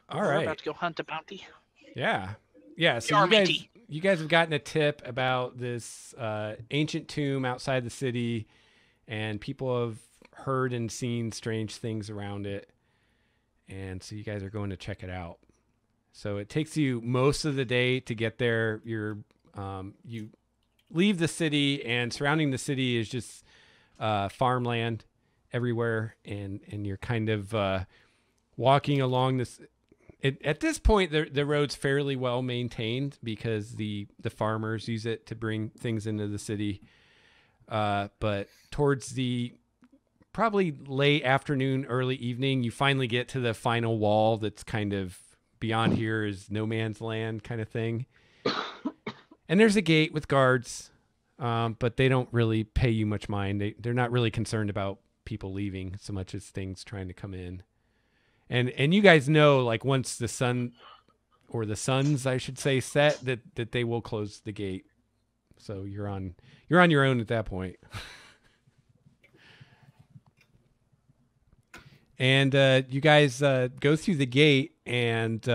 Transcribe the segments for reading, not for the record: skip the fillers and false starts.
All We're right. about to go hunt a bounty. Yeah. Yeah. So Army you guys have gotten a tip about this ancient tomb outside the city, and people have heard and seen strange things around it. And so you guys are going to check it out. So it takes you most of the day to get there. You leave the city, and surrounding the city is just farmland everywhere, and you're kind of walking along this. At this point, the road's fairly well maintained because the farmers use it to bring things into the city. But towards the probably late afternoon, early evening, you finally get to the final wall that's kind of beyond here is no man's land kind of thing. And there's a gate with guards, but they don't really pay you much mind. They're not really concerned about people leaving so much as things trying to come in. And you guys know, like, once the sun, or the suns, I should say, set, that they will close the gate. So you're on your own at that point. And you guys go through the gate, and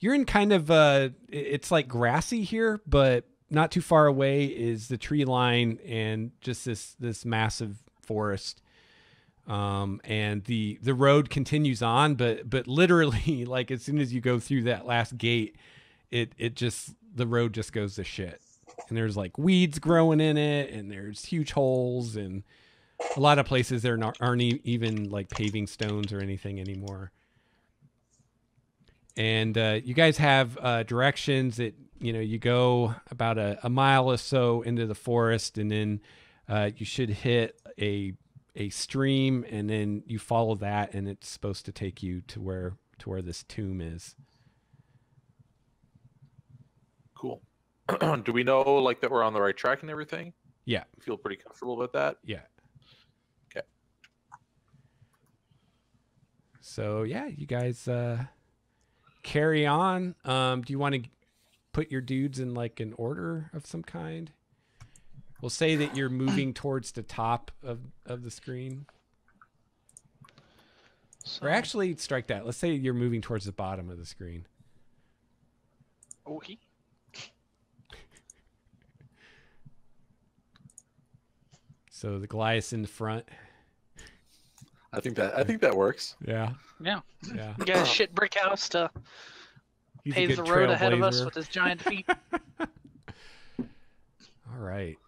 you're in kind of it's like grassy here, but not too far away is the tree line and just this massive forest. And the road continues on, but literally, like, as soon as you go through that last gate, the road just goes to shit. And there's like weeds growing in it, and there's huge holes, and a lot of places there aren't even like paving stones or anything anymore. And you guys have directions that, you go about a mile or so into the forest, and then you should hit a stream, and then you follow that, and it's supposed to take you to where this tomb is. Cool. Do we know, like, that we're on the right track and everything? Yeah. You feel pretty comfortable about that? Yeah. Okay. So yeah, you guys carry on. Do you want to put your dudes in like an order of some kind? We'll say that you're moving towards the top of the screen. So, Or actually, strike that. Let's say you're moving towards the bottom of the screen. okay. So the Goliath's in the front. I think that works. Yeah. Yeah. Yeah. We got a shit brick house to He's a pave good the road ahead of us trailblazer. with his giant feet. All right.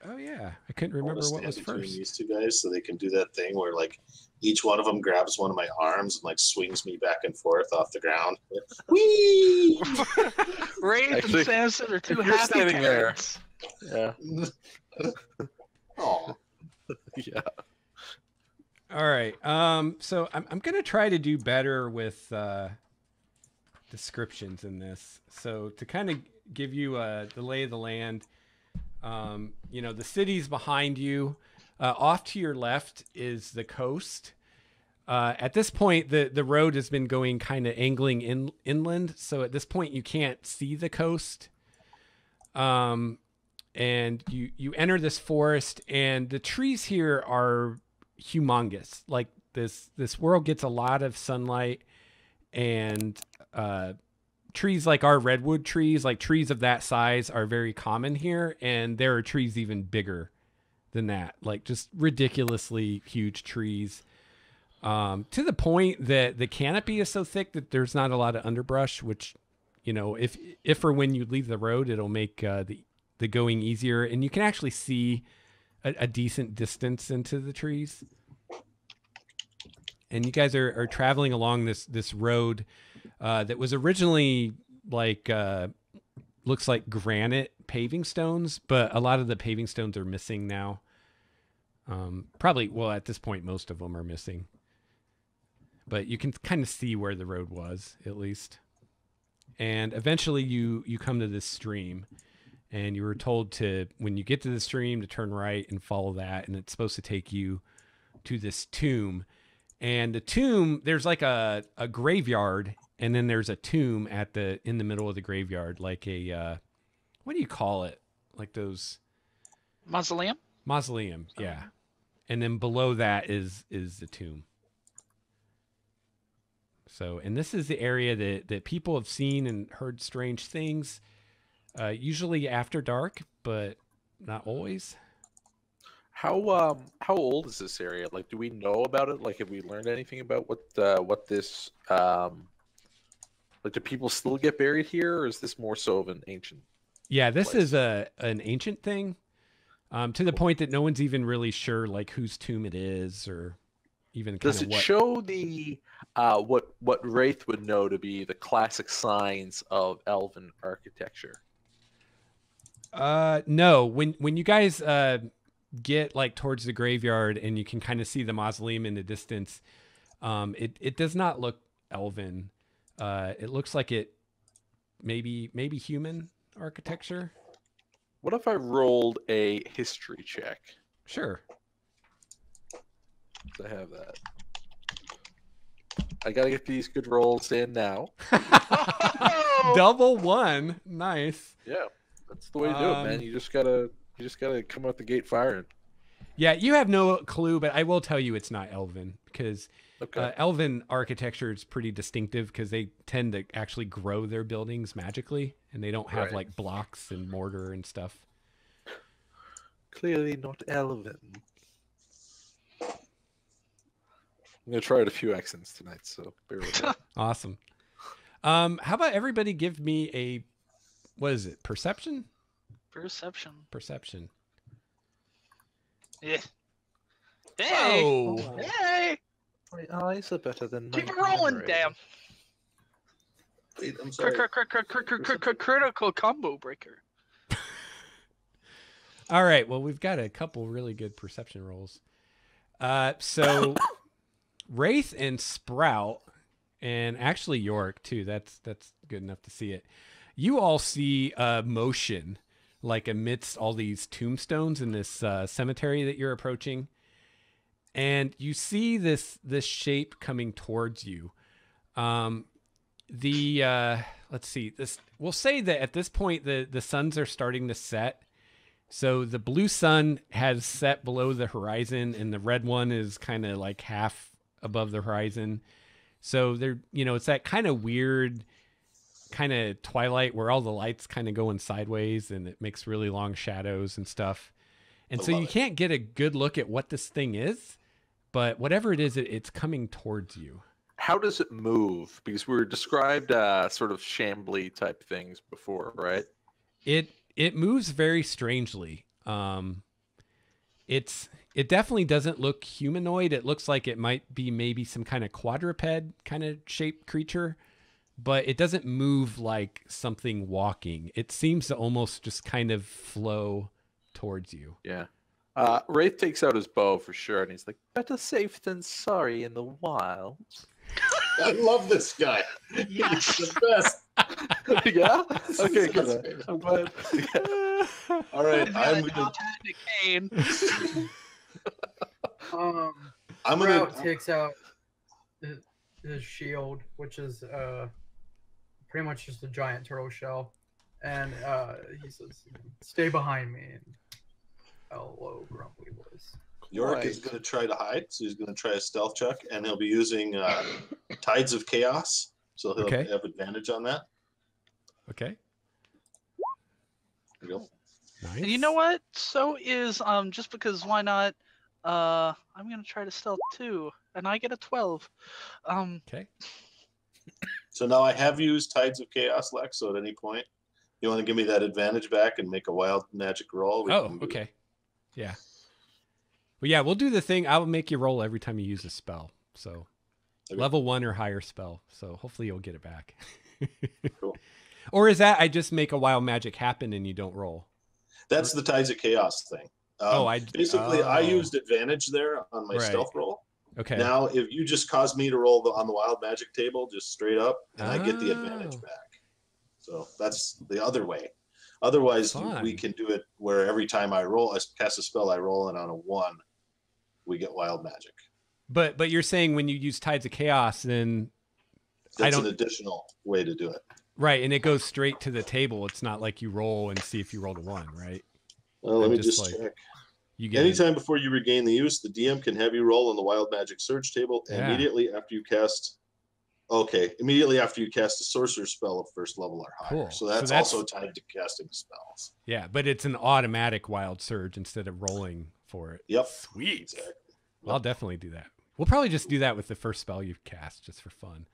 Oh yeah, I couldn't remember what was between first. these two guys so they can do that thing where like each one of them grabs one of my arms and like swings me back and forth off the ground. Whee! Rafe Actually, and Samson are two if you're happy standing there- parents. Yeah. Oh, Yeah. All right. So I'm gonna try to do better with descriptions in this. So to kind of give you the lay of the land, the city's behind you. Off to your left is the coast. At this point, the road has been going kind of angling inland. So at this point, you can't see the coast. And you enter this forest, and the trees here are humongous. Like this world gets a lot of sunlight, and trees like our redwood trees, like trees of that size, are very common here. And there are trees even bigger than that, like just ridiculously huge trees, to the point that the canopy is so thick that there's not a lot of underbrush, which, if or when you leave the road, it'll make the going easier, and you can actually see a decent distance into the trees. And you guys are traveling along this road that was originally like looks like granite paving stones, but a lot of the paving stones are missing now. Probably, well, at this point, most of them are missing. But you can kind of see where the road was, at least. And eventually you come to this stream. And you were told to, when you get to the stream, to turn right and follow that. And it's supposed to take you to this tomb. And the tomb, there's like a graveyard, and then there's a tomb in the middle of the graveyard, like a, what do you call it? like those Mausoleum? mausoleum. Yeah. And then below that is the tomb. So, and this is the area that people have seen and heard strange things, usually after dark, but not always. How old is this area? Like, do we know about it? Like, have we learned anything about what this like? Do people still get buried here, or is this more so of an ancient? Yeah, this place? is an ancient thing, to the point that no one's even really sure like whose tomb it is or even kind Does of it what. show the what Wraith would know to be the classic signs of elven architecture? No, when you guys get like towards the graveyard and you can kind of see the mausoleum in the distance, it does not look elven. It looks like it maybe human architecture. What if I rolled a history check? Sure. I have that. I gotta get these good rolls in now. Double one. Nice. Yeah, that's the way to do it, man. You just gotta come out the gate firing. Yeah, you have no clue, but I will tell you it's not elven because Okay. elven architecture is pretty distinctive because they tend to actually grow their buildings magically and they don't have Right. like blocks and mortar and stuff. Clearly not elven. I'm gonna try out a few accents tonight, so bear with me. Awesome. How about everybody give me a, what is it? Perception? Perception. Perception. Yeah. Hey! Oh. Hey! My eyes are better than my Keep it rolling, memory. damn. Wait, I'm sorry. Critical combo breaker. All right. Well, we've got a couple really good perception rolls. So Wraith and Sprout, and actually York too. That's good enough to see it. You all see motion, like amidst all these tombstones in this cemetery that you're approaching, and you see this shape coming towards you. Let's see. We'll say that at this point the suns are starting to set. So the blue sun has set below the horizon and the red one is kind of like half above the horizon. So it's that kind of weird kind of twilight where all the lights kind of going sideways and it makes really long shadows and stuff. And so you can't get a good look at what this thing is, but whatever it is, it's coming towards you. How does it move? Because we were described sort of shambly type things before, right? It moves very strangely. It definitely doesn't look humanoid. It looks like it might be maybe some kind of quadruped kind of shaped creature, but it doesn't move like something walking. It seems to almost just kind of flow towards you. Yeah. Wraith takes out his bow for sure, and he's like, "Better safe than sorry in the wild." I love this guy. Yes. He's the best. Yeah. Okay, That's good. favorite. I'm glad. Yeah. All right, I'm Got a gonna. top hat and a cane. I'm Sprout gonna. takes out his shield, which is pretty much just a giant turtle shell, and he says, "Stay behind me." And hello, grumpy voice. York is Right. going to try to hide, so he's going to try a stealth check, and he'll be using Tides of Chaos, so he'll Okay. have advantage on that. Okay. There you go. Nice. And you know what? So is just because why not? I'm gonna try to stealth too, and I get a 12. Okay. So now I have used Tides of Chaos, Lex, so at any point, you want to give me that advantage back and make a wild magic roll? we Oh, can do it. okay. Yeah. Well, yeah, we'll do the thing. I'll make you roll every time you use a spell. So Okay. level 1 or higher spell. So hopefully you'll get it back. Cool. Or is that I just make a wild magic happen and you don't roll? That's the Tides of Chaos thing. Basically, I oh. used advantage there on my Right. stealth roll. Okay. Now, if you just cause me to roll on the wild magic table, just straight up, and I get the advantage Oh. back. So that's the other way. Otherwise, Fun. we can do it where every time I cast a spell, I roll it on a 1, we get wild magic. But you're saying when you use Tides of Chaos, then That's don't- an additional way to do it. Right, and it goes straight to the table. It's not like you roll and see if you rolled a 1, right? Well, let I'm me just just like- check. You get Anytime before you regain the use, the DM can have you roll on the Wild Magic Search table Yeah. immediately after you cast. Okay, immediately after you cast a sorcerer spell of first level or higher. Cool. So So that's that's- also tied to casting spells. Yeah, but it's an automatic wild surge instead of rolling for it. Yep. Sweet. Exactly. I'll definitely do that. We'll probably just do that with the first spell you cast, just for fun.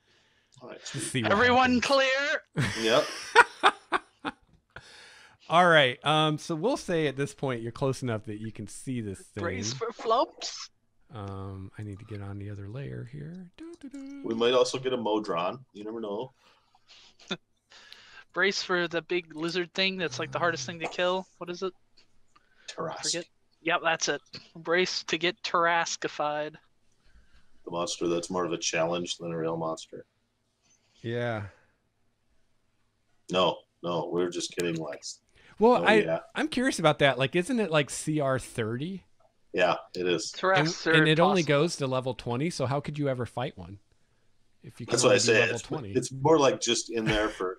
All right, Just sweet. see what Everyone happens. clear? Yep. All right. So we'll say at this point you're close enough that you can see this thing. Brace for flumps. I need to get on the other layer here. Doo-doo-doo. We might also get a Modron. You never know. Brace for the big lizard thing that's like the hardest thing to kill. What is it? Tarask, Forget. Yep, that's it. Brace to get Taraskified. the monster that's more of a challenge than a real monster. Yeah. No, we're just kidding, Lex. Well, Oh, yeah. I'm curious about that. Like, isn't it like CR 30? Yeah, it is. Tarask And it only impossible. goes to level 20. So how could you ever fight one? If you can That's what only I do say. level 20. It's more like just in there for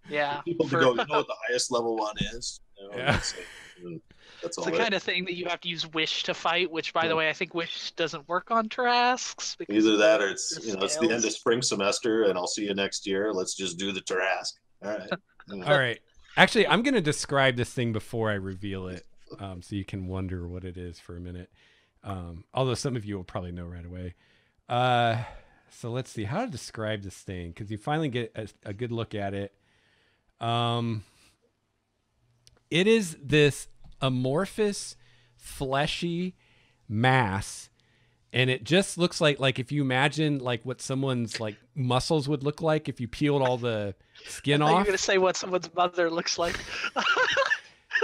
Yeah. people to for- go, you know what the highest level one is? You know, Yeah. that's it. And that's all It's the that- kind of thing that you have to use Wish to fight, which, by Yeah. the way, I think Wish doesn't work on Tarasks. because Either of that the- or it's, the you know, it's the end of scales. spring semester and I'll see you next year. Let's just do the Tarask. All right. All right. Actually, I'm going to describe this thing before I reveal it, so you can wonder what it is for a minute. Although some of you will probably know right away. So let's see how to describe this thing, because you finally get a good look at it. It is this amorphous, fleshy mass, and it just looks like if you imagine like what someone's like muscles would look like if you peeled all the skin I thought you were off. going to say what someone's mother looks like.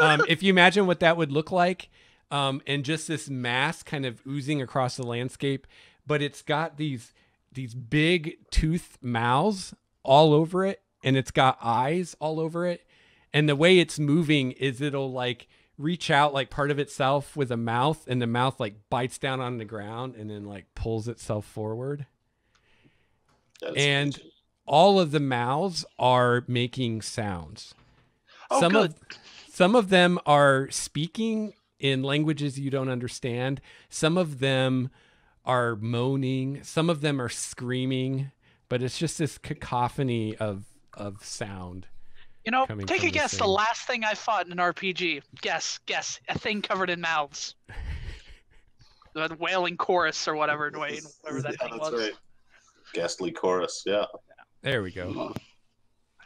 If you imagine what that would look like, and just this mass kind of oozing across the landscape, but it's got these big tooth mouths all over it, and it's got eyes all over it, and the way it's moving is it'll like reach out like part of itself with a mouth, and the mouth like bites down on the ground and then like pulls itself forward. That's And amazing. all of the mouths are making sounds. Oh, some good. some of them are speaking in languages you don't understand. Some of them are moaning. Some of them are screaming. But it's just this cacophony of sound. You know, coming take from a this guess. The thing. last thing I fought in an RPG. Guess. A thing covered in mouths. The wailing chorus or whatever, Dwayne. Whatever that Yeah, thing that's was. right. Ghastly chorus. Yeah. There we go.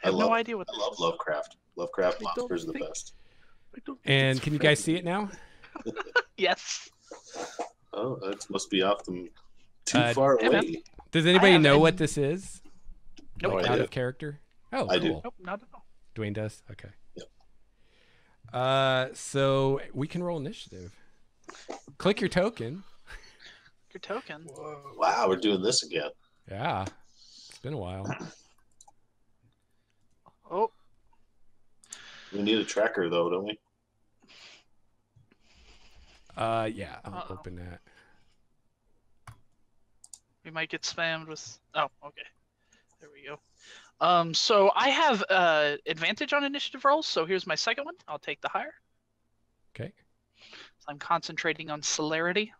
I have I no love- idea what I that love is. Lovecraft. Lovecraft I don't monsters are the think- best. I don't think And it's can you guys see it now? Yes. Oh, that must be off them too Uh, far yeah, man. away. Does anybody have know it. what this is? Nope. No Out idea. of character? Oh, I do. cool. Nope, not at all. Dwayne does? Okay. Yep. So we can roll initiative. Click your token. Your token. Whoa. Wow, we're doing this again. Yeah. It's been a while. Oh, We need a tracker though, don't we? Yeah, I'll Uh-oh. open that. we might get spammed with. Oh, okay. There we go. So I have advantage on initiative rolls. So here's my second one. I'll take the higher. Okay. So I'm concentrating on celerity.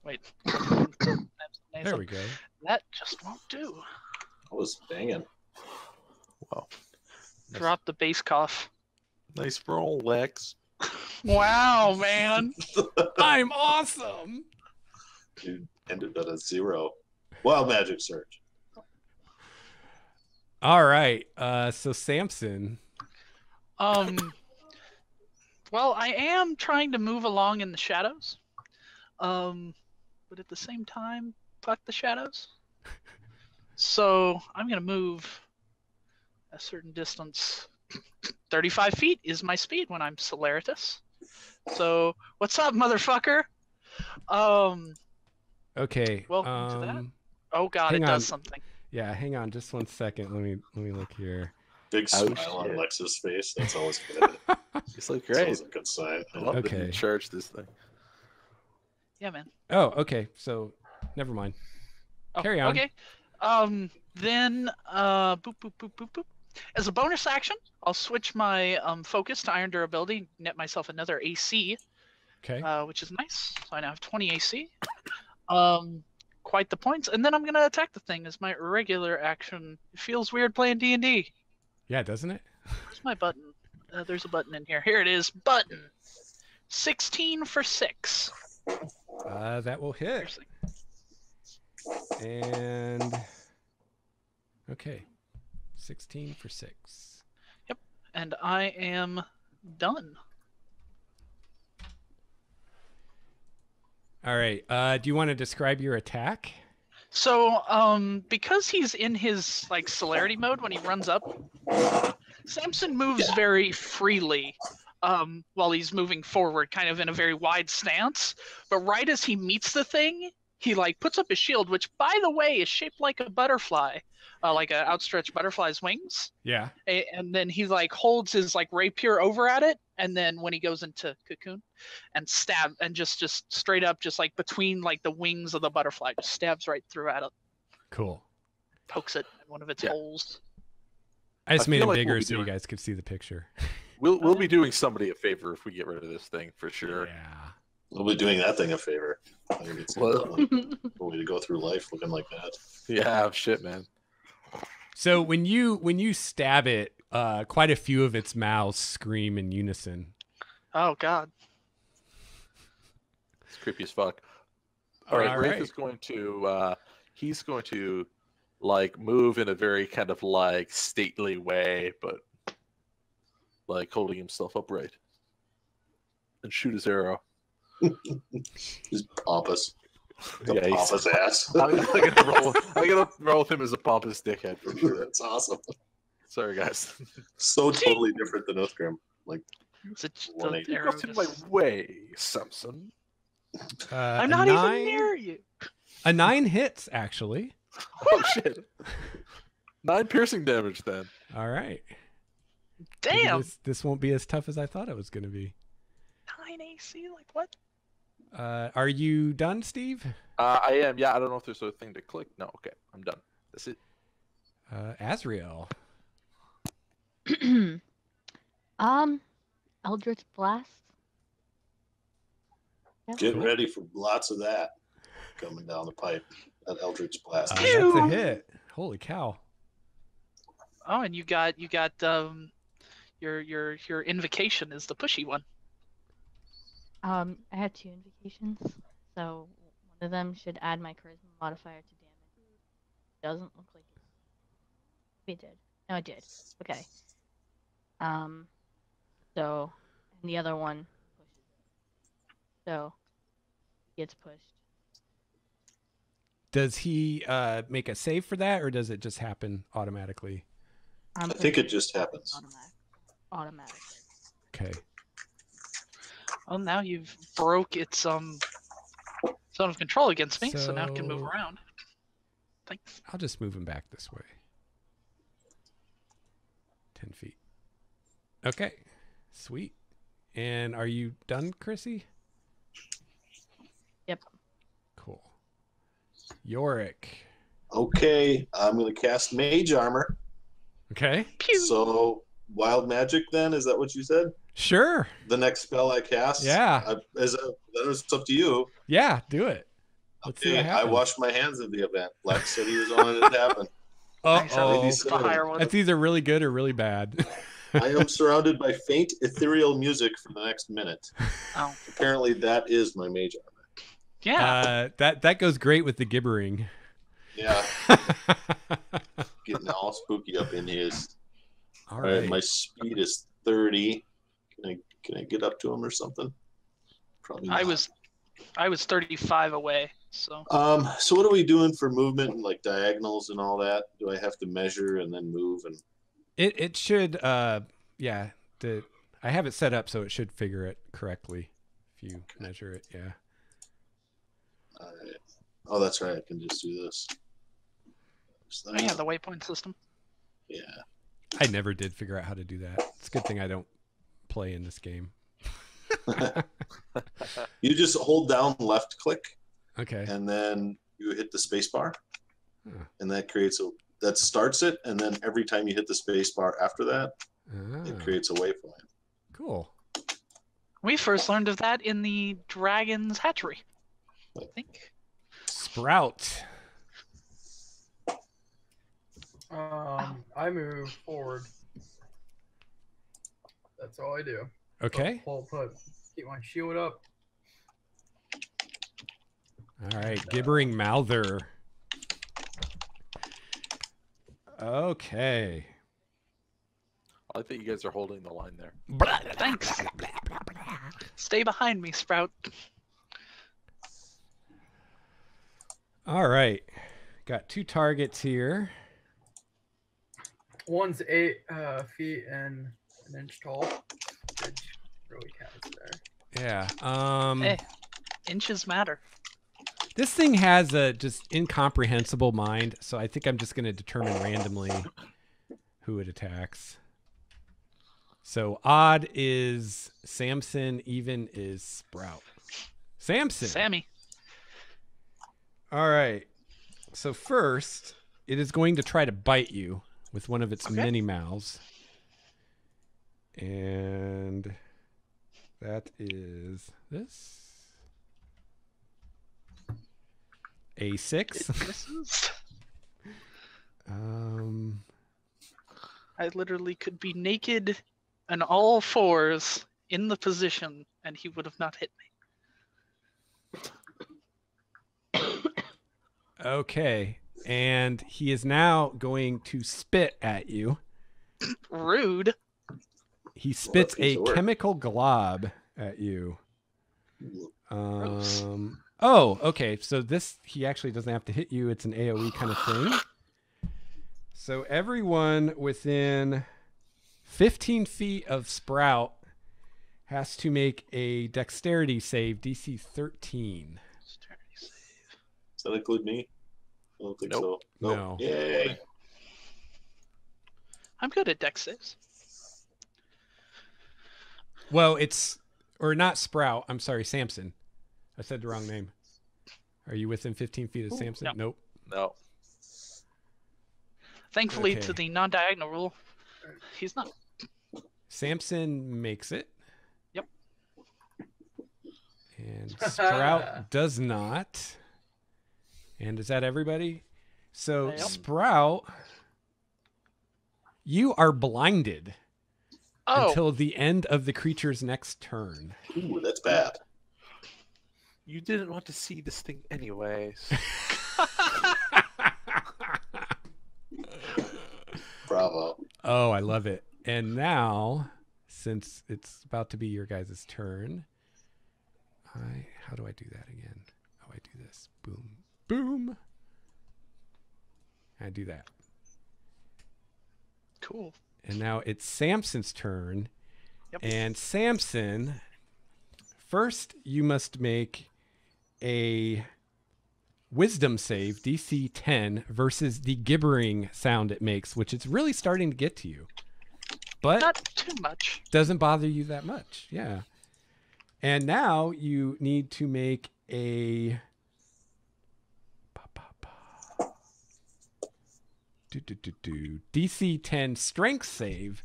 Wait. There we go. That just won't do. I was banging. Wow. Drop the bass cough. Nice roll, Lex. Wow, man. I'm awesome. Dude ended at a 0. Wild magic search. All right. So Samson. Well, I am trying to move along in the shadows. But at the same time, fuck the shadows. So I'm gonna move a certain distance. 35 feet is my speed when I'm Celeritas. So what's up, motherfucker? Okay. Welcome to that. Oh god, Hang it on. does something. Yeah, hang on just 1 second. Let me look here. Big Oh, smile on shit. Lex's face. That's always good. It's like That's great. always a good sign. I love that Okay. you charge this thing. Yeah, man. Oh, okay. So, never mind. Oh, Carry on. Okay. Then boop boop boop boop boop. As a bonus action, I'll switch my focus to iron durability, net myself another AC, Okay. which is nice. So I now have 20 AC. Quite the points. And then I'm gonna attack the thing as my regular action. It feels weird playing D&D. Yeah, doesn't it? Where's my button? There's a button in here. Here it is. Button. 16 for 6. That will hit. Seriously. And okay, 16 for 6. And I am done. All right. Do you want to describe your attack? So, because he's in his like celerity mode when he runs up, Samson moves very freely while he's moving forward, kind of in a very wide stance. But right as he meets the thing, he like puts up his shield, which, by the way, is shaped like a butterfly, like an outstretched butterfly's wings. Yeah. And then he like holds his like rapier over at it, and then when he goes into cocoon, and stab, and just straight up, just like between like the wings of the butterfly, just stabs right through at it, Cool. pokes it in one of its Yeah. holes. I just I made feel it like bigger we'll be so you doing- guys could see the picture. We'll be doing somebody a favor if we get rid of this thing for sure. Yeah. We'll be doing that thing a favor. I think it's Well- a way to go through life looking like that. Yeah, shit, man. So when you stab it, quite a few of its mouths scream in unison. Oh God. It's creepy as fuck. All right, All Wraith right. is going to he's going to like move in a very kind of like stately way, but like holding himself upright and shoot his arrow. He's pompous. The Yeah, he's- pompous ass. I'm gonna roll with him as a pompous dickhead for sure. That's awesome. Sorry, guys. So totally different than Oathgrim. It's a, the 180. You arrow got in my just- way, Samson. I'm a not nine, even near you. A 9 hits actually. Oh shit! 9 piercing damage then. All right. Maybe Damn. This won't be as tough as I thought it was going to be. 9 AC. Like what? Are you done, Steve? I am. Yeah, I don't know if there's a thing to click. No, okay, I'm done. That's it. Azrael. Eldritch Blast. Yep. Get ready for lots of that coming down the pipe. That Eldritch Blast. That's a hit. Holy cow. Oh, and you got your invocation is the pushy one. I had 2 invocations, so one of them should add my charisma modifier to damage. Doesn't look like it. Maybe it did. No, it did. Okay. So, and the other one pushes it. So, gets pushed. Does he make a save for that, or does it just happen automatically? I think it just happens. Automatically. Okay. Well, now you've broke its zone of control against me, so now it can move So- around. Thanks. I'll just move him back this way. 10 feet. Okay. Sweet. And are you done, Chrissy? Yep. Cool. Yorick. Okay, I'm going to cast Mage Armor. Okay. Pew. So, Wild Magic then? Is that what you said? Sure. The next spell I cast? Yeah. Then it's up to you. Yeah, do it. Let's see Okay, what I happens. washed my hands of the event. Lex said he was on it to happen. Nice, Uh-oh. that's the higher one. That's either really good or really bad. I am surrounded by faint ethereal music for the next minute. Oh, Apparently, that is my Mage Armor. yeah. That goes great with the gibbering. Yeah, getting all spooky up in here. All All right, right. my speed is 30. Can I get up to him or something? Probably not. I was 35 away, so So what are we doing for movement and like diagonals and all that? Do I have to measure and then move and It should yeah, I have it set up so it should figure it correctly if you measure it, yeah. all right. Oh, that's right. I can just do this. There's oh, yeah, that. the waypoint system. Yeah. I never did figure out how to do that. It's a good thing I don't play in this game. You just hold down left click, Okay. and then you hit the space bar, Huh. and that starts it. And then every time you hit the space bar after that, it Ah, creates a waypoint. cool. We first learned of that in the Dragon's Hatchery, I think. Sprout. I move forward. That's all I do. Okay. Keep my shield up. All right. Gibbering Mouther. Okay. I think you guys are holding the line there. Thanks. Stay behind me, Sprout. All right. Got 2 targets here. One's 8 feet and an inch tall. Which really counts there. Yeah. Hey, inches matter. This thing has a just incomprehensible mind, so I think I'm just going to determine randomly who it attacks. So odd is Samson, even is Sprout. Samson. Sammy. All right. So first, it is going to try to bite you with one of its mini mouths. And that is this. A 6. Misses. I literally could be naked and all fours in the position, and he would have not hit me. Okay. And he is now going to spit at you. Rude. He spits Well, that seems a to work. chemical glob at you. Gross. Oh, okay. So this, he actually doesn't have to hit you. It's an AoE kind of thing. So everyone within 15 feet of Sprout has to make a dexterity save, DC 13. Dexterity save. Does that include me? I don't think Nope. so. No. Yay. I'm good at dex saves. Well, it's, or not Sprout. I'm sorry, Samson. I said the wrong name. Are you within 15 feet of Samson? No. Nope. No. Thankfully, Okay. to the non-diagonal rule, he's not. Samson makes it. Yep. And Sprout does not. And is that everybody? So Yep. Sprout, you are blinded Oh, until the end of the creature's next turn. Ooh, that's bad. You didn't want to see this thing anyways. Bravo. Oh, I love it. And now, since it's about to be your guys' turn, how do I do that again? Oh, I do this. Boom. Boom. I do that. cool. And now it's Samson's turn. Yep. And Samson, first you must make a wisdom save, DC 10, versus the gibbering sound it makes, which it's really starting to get to you. But Not too much. doesn't bother you that much. Yeah. And now you need to make a DC 10 strength save.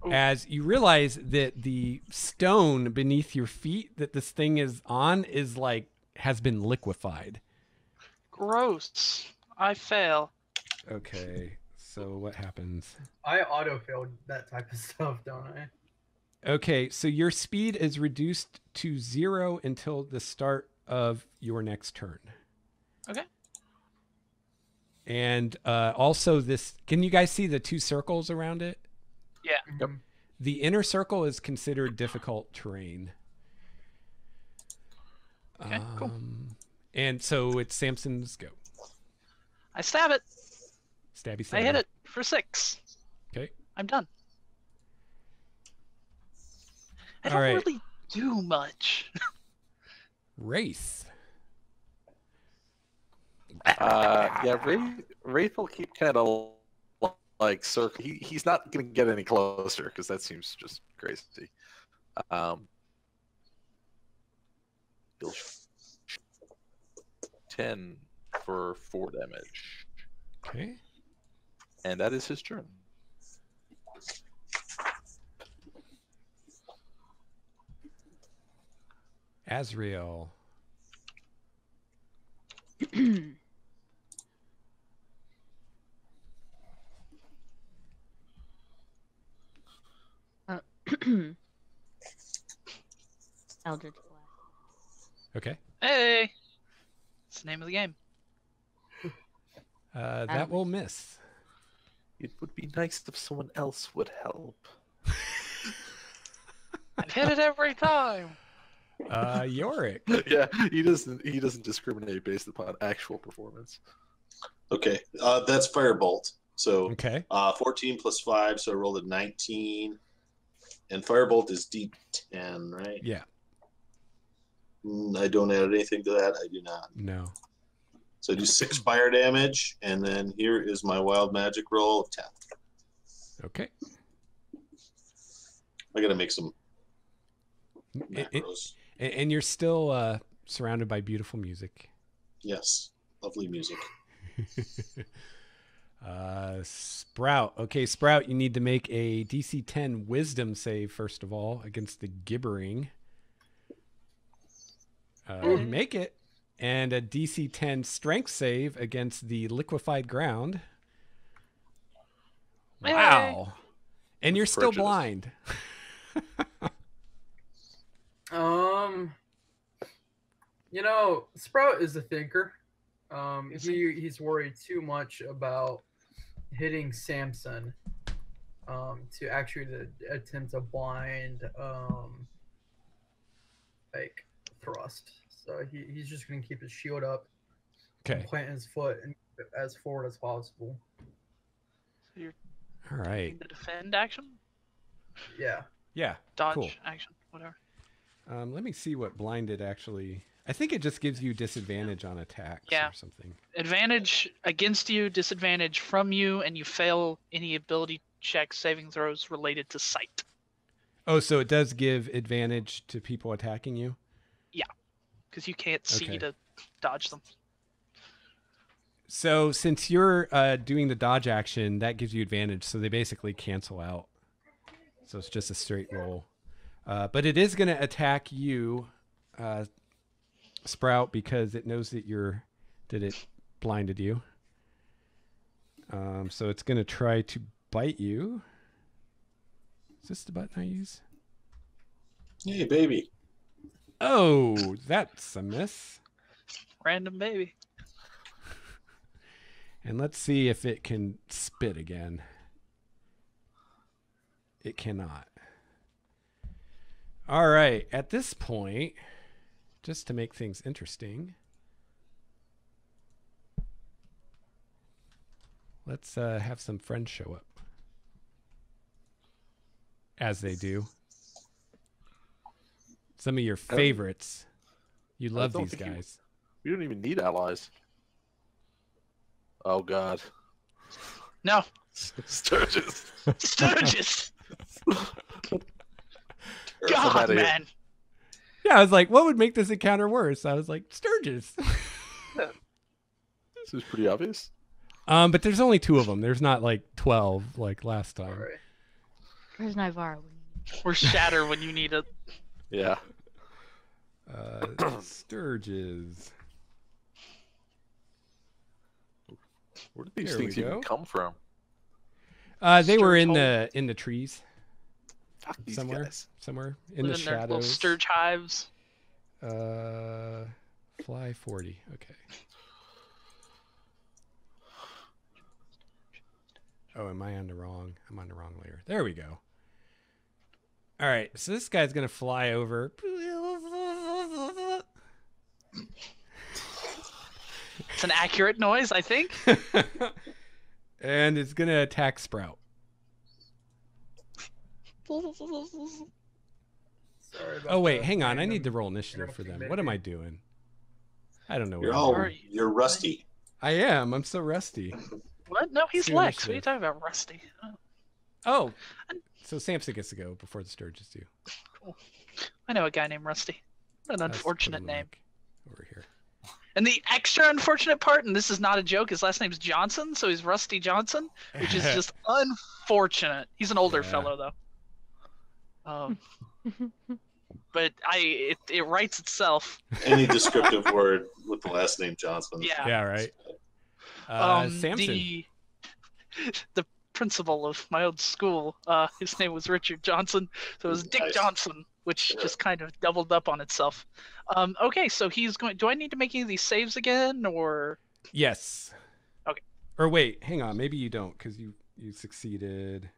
Ooh. As you realize that the stone beneath your feet that this thing is on is like has been liquefied. Gross. I fail. Okay, so what happens? I auto-filled that type of stuff, don't I? Okay, so your speed is reduced to 0 until the start of your next turn. Okay. And also this, can you guys see the 2 circles around it? Yeah. Yep. The inner circle is considered difficult terrain. Okay, cool. And so it's Samson's go. I stab it. Stabby stabby. I hit it for 6. Okay. I'm done. I All don't right. really do much. Wraith. Yeah, Wraith will keep kind of like circle. He's not going to get any closer because that seems just crazy. He'll 10 for 4 damage. Okay. And that is his turn. Azrael. Eldritch Blast. Okay. Hey, it's the name of the game. That will miss. It would be nice if someone else would help. I've hit it every time. Yorick. Yeah, he doesn't discriminate based upon actual performance. Okay, that's Firebolt. So Okay. 14 plus 5, so I rolled a 19. And Firebolt is D10, right? Yeah. I don't add anything to that. I do not. No. So I do 6 fire damage, and then here is my wild magic roll of 10. Okay. I gotta make some It- macros. And you're still surrounded by beautiful music. Yes, lovely music. Sprout. Okay, Sprout, you need to make a DC 10 Wisdom save first of all against the gibbering. Make it. And a DC 10 Strength save against the liquefied ground. Wow. And you're still Prejudice. blind. Sprout is a thinker. He's worried too much about hitting Samson to actually attempt a blind thrust. So he's just gonna keep his shield up and Okay. plant his foot as forward as possible. So you're All right. taking the defend action, Yeah. Yeah. dodge Cool. action, whatever. Let me see what blinded actually. I think it just gives you disadvantage on attacks Yeah. or something. Advantage against you, disadvantage from you, and you fail any ability check saving throws related to sight. Oh, so it does give advantage to people attacking you? Because you can't see Okay. to dodge them. So since you're doing the dodge action, that gives you advantage. So they basically cancel out. So it's just a straight roll. But it is going to attack you, Sprout, because it knows that it blinded you. So it's going to try to bite you. Is this the button I use? Hey, baby. Oh, that's a miss. Random baby. And let's see if it can spit again. It cannot. All right. At this point, just to make things interesting, let's have some friends show up. As they do. Some of your favorites. You love don't these think you- guys. We don't even need allies. Oh God. No, Sturgis. Sturgis. I'm God, outta here. man. Yeah, I was like, what would make this encounter worse? I was like, Sturgis. This is pretty obvious. But there's only 2 of them. There's not like 12 like last All time. right. Where's Nivara? Or shatter when you need it. Yeah. Sturges. Where did these There things we even go. come from? They were in Sturge the trees Fuck these somewhere. guys. Somewhere in Live the in their little shadows. sturge hives. Fly 40. Okay. Oh, am I on the wrong? I'm on the wrong layer. There we go. All right, so this guy's gonna fly over. It's an accurate noise, I think. And it's gonna attack Sprout. Sorry about Oh wait, the hang on. I random need to roll initiative for them. interrupting What am I maybe. doing? I don't know. You're what I'm all doing. you're rusty. I am. I'm so rusty. What? No, he's See Lex. What are you initiative. talking about, Rusty? Oh, so Samson gets to go before the Sturges do. I know a guy named Rusty. An Let's put unfortunate him, name. like, over here. And the extra unfortunate part, and this is not a joke, his last name's Johnson, so he's Rusty Johnson, which is just unfortunate. He's an older Yeah. fellow, though. But it writes itself. Any descriptive word with the last name Johnson. Yeah. Yeah, right. Samson. The principal of my old school, his name was Richard Johnson, so it was Dick Nice. Johnson, which Sure. just kind of doubled up on itself. Okay, so he's going. Do I need to make any of these saves again, or? Yes. Okay. Or wait, hang on. Maybe you don't, because you succeeded.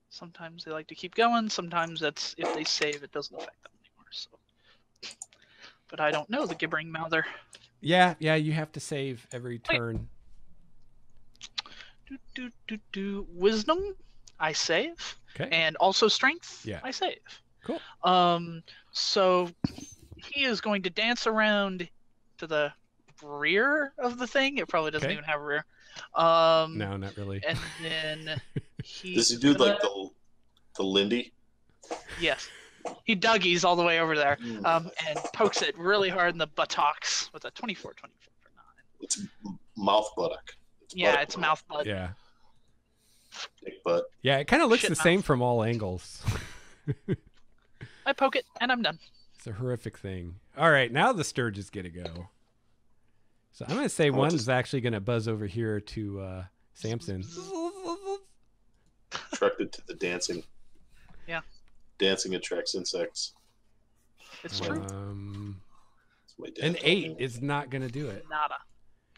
Sometimes they like to keep going. Sometimes that's if they save, it doesn't affect them anymore. So, but I don't know the gibbering mouther. Yeah, you have to save every turn. Wisdom, I save, Okay. and also strength. Yeah. I save. Cool. So he is going to dance around to the rear of the thing. It probably doesn't Okay. even have a rear. No, not really. And then he. Does he do like the Lindy? Yes. He Dougies all the way over there, and pokes it really hard in the buttocks with a 24 for 9. It's mouth buttock. Yeah, it's mouth butt. Yeah. Dick butt. Yeah, it kind of looks Shit the mouth. same from all angles. I poke it, and I'm done. It's a horrific thing. All right, now the Sturges get to go. So I'm going to say want one's to- actually going to buzz over here to Samson. Attracted to the dancing. Yeah. Dancing attracts insects. It's true. That's what my dad An told 8 me. is not going to do it. Nada.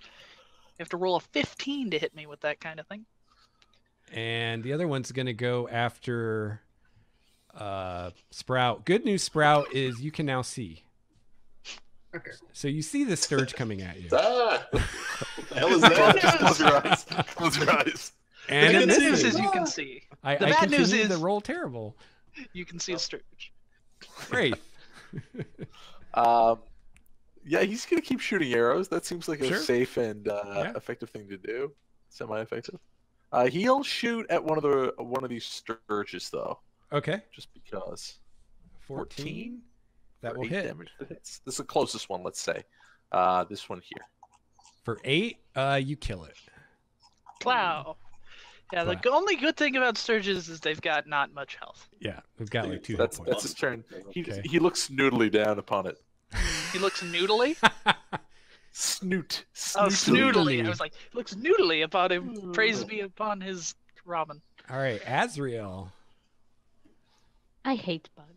You have to roll a 15 to hit me with that kind of thing. And the other one's going to go after Sprout. Good news, Sprout, is you can now see. Okay. So you see the Sturge coming at you. Ah! What the hell is Good that? news. Just close your eyes. Close your eyes. And the it good news misses. is you can see. I the bad news continue to is- roll terrible. You can see a Sturge. Great. Yeah, he's gonna keep shooting arrows. That seems like a Sure. safe and effective thing to do. Semi-effective. He'll shoot at one of these Sturges though, Okay. just because. 14. That For will 8 hit. damage that hits. This is the closest one. Let's say. This one here. For 8, you kill it. Plow. Yeah, the Plow. only good thing about Sturges is they've got not much health. Yeah, we've got like 2 hit That's points. his turn. Okay. He looks snoodly down upon it. He looks noodly. Snoot. Oh, Snootily. snoodly. I was like, looks noodly about him. Praise be upon his Robin. All right, Azrael. I hate bugs.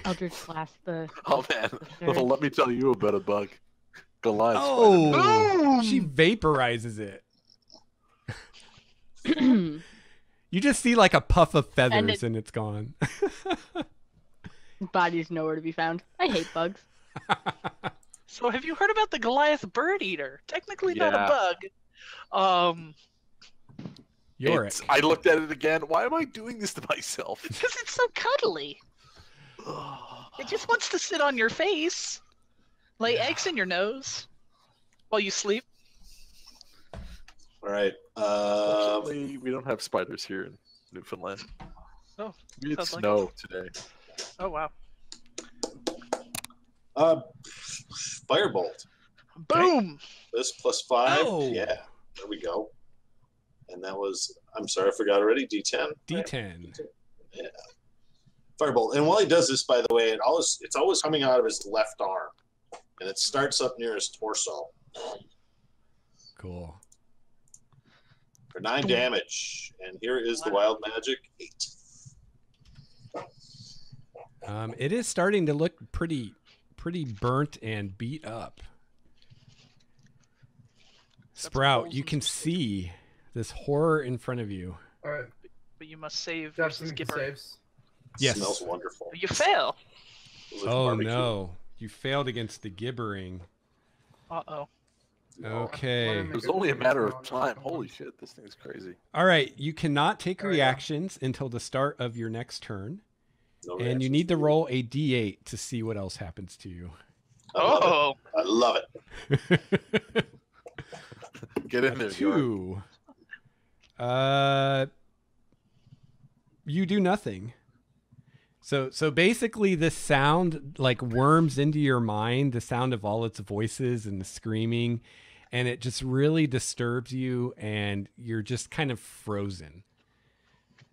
Eldritch Blast the. Oh man. Sturge. Well, let me tell you about a bug. Goliath. Oh, Boom! she vaporizes it. You just see like a puff of feathers and it's gone. Body's nowhere to be found. I hate bugs. So have you heard about the Goliath bird eater? Technically not Yeah. a bug. Yorick. I looked at it again. Why am I doing this to myself? Because it's so cuddly. It just wants to sit on your face, lay eggs in your nose while you sleep. All right. Unfortunately, we don't have spiders here in Newfoundland. Oh, We had sounds like snow today. Oh wow! Firebolt. Boom! This +5. Oh. Yeah. There we go. And that was, I'm sorry, I forgot already. D10. D10. Yeah. Firebolt. And while he does this, by the way, it's always coming out of his left arm. And it starts up near his torso Cool. for 9 damage. And here is the wild magic 8. It is starting to look pretty burnt and beat up. Sprout, holes you in can some see this horror in front of you. All right. But you must save Got versus some Gipper. saves. Yes. Smells wonderful. You fail. Feels like Oh barbecue. no, you failed against the gibbering. Uh-oh. Okay. It was only a matter of time. Holy shit, this thing's crazy. All right, you cannot take Oh, yeah. reactions until the start of your next turn, No and you reactions. need to roll a d8 to see what else happens to you. Oh. I love it. Get in there, York. 2. you do nothing. So basically this sound like worms into your mind, the sound of all its voices and the screaming, and it just really disturbs you and you're just kind of frozen.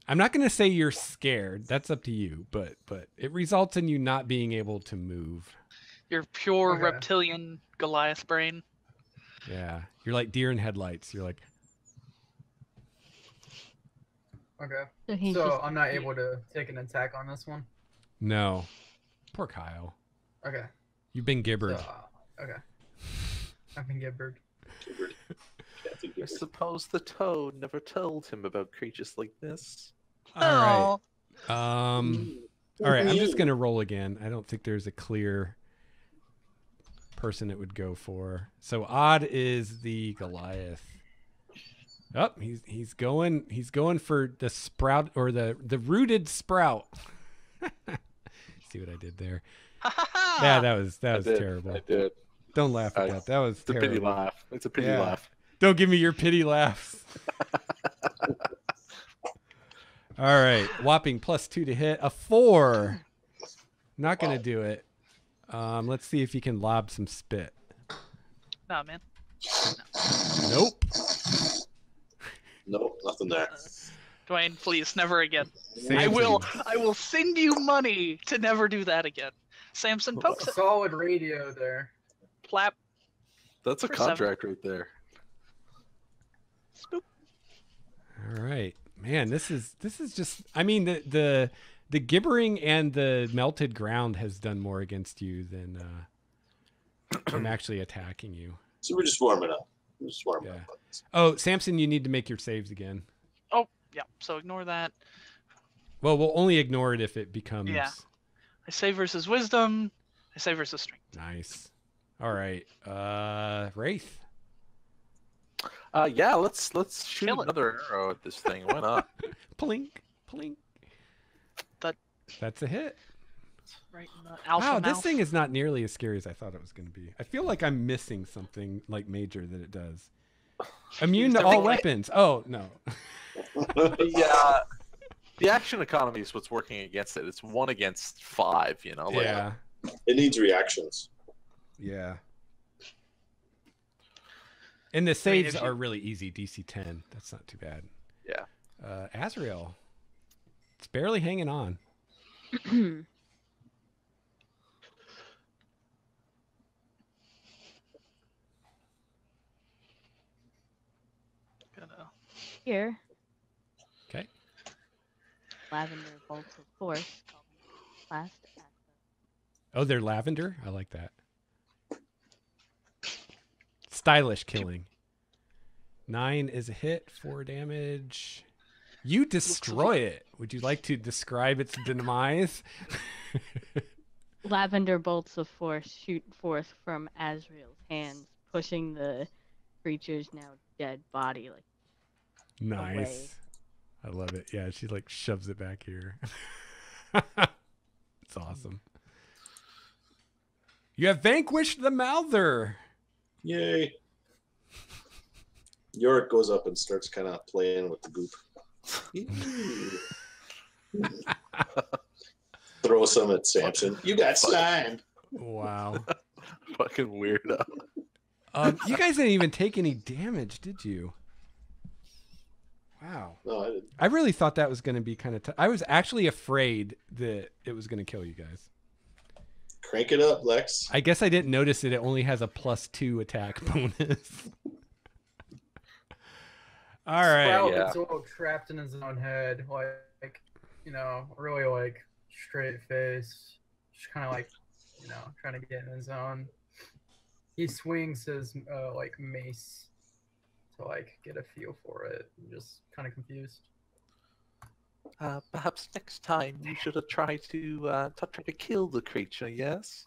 I'm not going to say you're scared. That's up to you, but it results in you not being able to move. Your pure Okay. reptilian Goliath brain. Yeah. You're like deer in headlights. You're like, Okay. So he's So just I'm not able to take an attack on this one. no. Poor Kyle. Okay. You've been gibbered. So, okay. I've been gibbered. I suppose the toad never told him about creatures like this. All right. Oh. All right, I'm just going to roll again. I don't think there's a clear person it would go for. So Odd is the Goliath. Oh, he's going for the sprout or the rooted sprout. See what I did there? Yeah, that was terrible. I did. Don't laugh at that. That was It's a terrible. pity laugh. It's a pity Yeah. laugh. Don't give me your pity laughs. All right, whopping +2 to hit. A 4. Not gonna do it. Let's see if you can lob some spit. Nah, man. Nope. Nope, nothing there. Dwayne, please, never again. Samson. I will send you money to never do that again. Samson pokes it. Solid radio there. Plap. That's a For contract right there. Spoop. All right, man. This is just. I mean, the gibbering and the melted ground has done more against you than I'm actually attacking you. So we're just warming up. We're just warming Yeah. up. Oh, Samson, you need to make your saves again. Oh, yeah. So ignore that. Well, we'll only ignore it if it becomes Yeah. I say versus wisdom. I say versus strength. nice. All right, Wraith. Yeah, let's shoot Kill it. another arrow at this thing. Why not? Plink, plink. That's a hit. Right in the alpha Wow, mouth. this thing is not nearly as scary as I thought it was going to be. I feel like I'm missing something like major that it does. Immune to They're all big- weapons. Oh, no. The action economy is what's working against it. It's 1 against 5. You know. Like, Yeah. It needs reactions. Yeah. And the I mean, saves if you- are really easy. DC 10. That's not too bad. Yeah. Azrael. It's barely hanging on. Gonna- Here. Okay. Lavender bolts of force. Last at Oh, they're lavender? I like that. Stylish killing. 9 is a hit, 4 damage. You destroy it. Would you like to describe its demise? Lavender bolts of force shoot forth from Azrael's hands, pushing the creature's now dead body like Nice. I love it. Yeah, she like shoves it back here. It's awesome. You have vanquished the Mouther. Yay. Yorick goes up and starts kind of playing with the goop. Throw some at Samson. You got slimed. Wow. Fucking weirdo. You guys didn't even take any damage, did you? Wow. No, I didn't. I really thought that was going to be kind of tough. I was actually afraid that it was going to kill you guys. Crank it up, Lex. I guess I didn't notice it. It only has a +2 attack bonus. All right. Sprout yeah. is all trapped in his own head, like really like straight face, just kind of like trying to get in his own. He swings his like mace to like get a feel for it, and just kind of confused. Perhaps next time you should have tried to try to kill the creature. Yes.